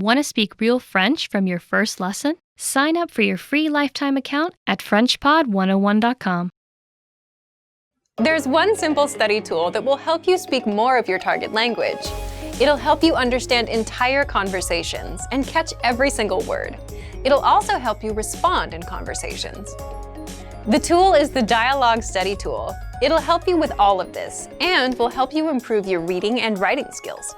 Want to speak real French from your first lesson? Sign up for your free lifetime account at FrenchPod101.com. There's one simple study tool that will help you speak more of your target language. It'll help you understand entire conversations and catch every single word. It'll also help you respond in conversations. The tool is the Dialogue Study Tool. It'll help you with all of this and will help you improve your reading and writing skills.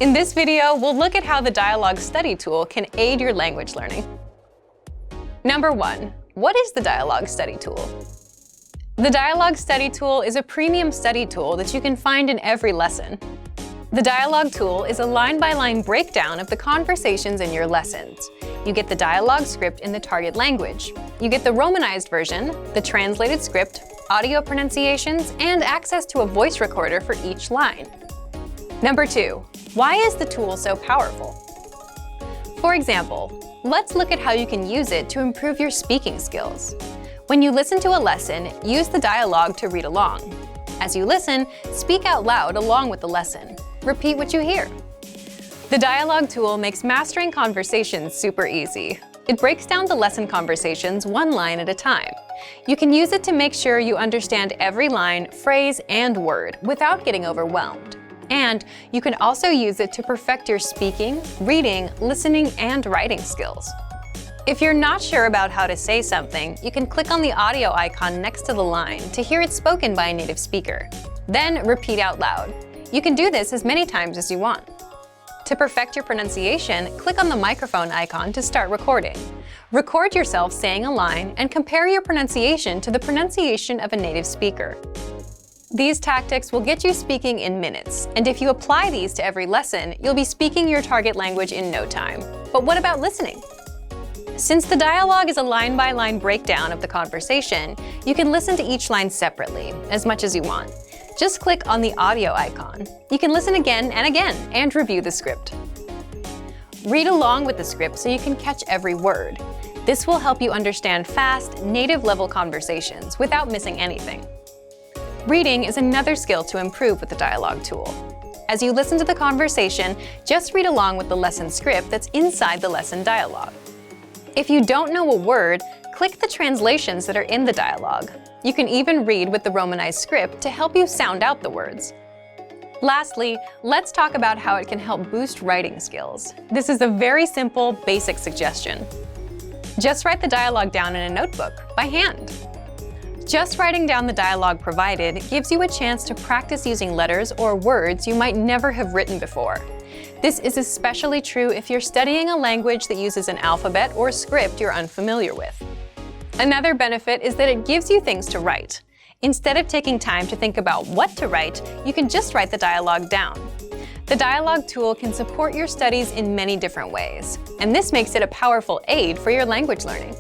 In this video, we'll look at how the Dialogue Study Tool can aid your language learning. Number 1. What is the Dialogue Study Tool? The Dialogue Study Tool is a premium study tool that you can find in every lesson. The Dialogue tool is a line-by-line breakdown of the conversations in your lessons. You get the dialogue script in the target language. You get the Romanized version, the translated script, audio pronunciations, and access to a voice recorder for each line. Number 2. Why is the tool so powerful? For example, let's look at how you can use it to improve your speaking skills. When you listen to a lesson, use the dialogue to read along. As you listen, speak out loud along with the lesson. Repeat what you hear. The Dialogue tool makes mastering conversations super easy. It breaks down the lesson conversations one line at a time. You can use it to make sure you understand every line, phrase, and word without getting overwhelmed. And you can also use it to perfect your speaking, reading, listening, and writing skills. If you're not sure about how to say something, you can click on the audio icon next to the line to hear it spoken by a native speaker. Then repeat out loud. You can do this as many times as you want. To perfect your pronunciation, click on the microphone icon to start recording. Record yourself saying a line and compare your pronunciation to the pronunciation of a native speaker. These tactics will get you speaking in minutes, and if you apply these to every lesson, you'll be speaking your target language in no time. But what about listening? Since the dialogue is a line-by-line breakdown of the conversation, you can listen to each line separately, as much as you want. Just click on the audio icon. You can listen again and review the script. Read along with the script so you can catch every word. This will help you understand fast, native-level conversations without missing anything. Reading is another skill to improve with the Dialogue tool. As you listen to the conversation, just read along with the lesson script that's inside the lesson dialogue. If you don't know a word, click the translations that are in the dialogue. You can even read with the Romanized script to help you sound out the words. Lastly, let's talk about how it can help boost writing skills. This is a very simple, basic suggestion. Just write the dialogue down in a notebook, by hand. Just writing down the dialogue provided gives you a chance to practice using letters or words you might never have written before. This is especially true if you're studying a language that uses an alphabet or script you're unfamiliar with. Another benefit is that it gives you things to write. Instead of taking time to think about what to write, you can just write the dialogue down. The Dialogue tool can support your studies in many different ways, and this makes it a powerful aid for your language learning.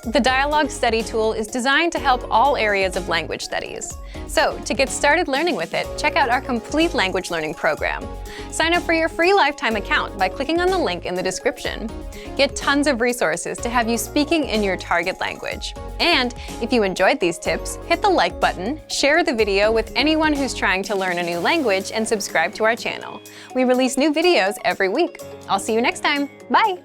The Dialogue Study Tool is designed to help all areas of language studies. So, to get started learning with it, check out our complete language learning program. Sign up for your free lifetime account by clicking on the link in the description. Get tons of resources to have you speaking in your target language. And if you enjoyed these tips, hit the like button, share the video with anyone who's trying to learn a new language, and subscribe to our channel. We release new videos every week. I'll see you next time. Bye!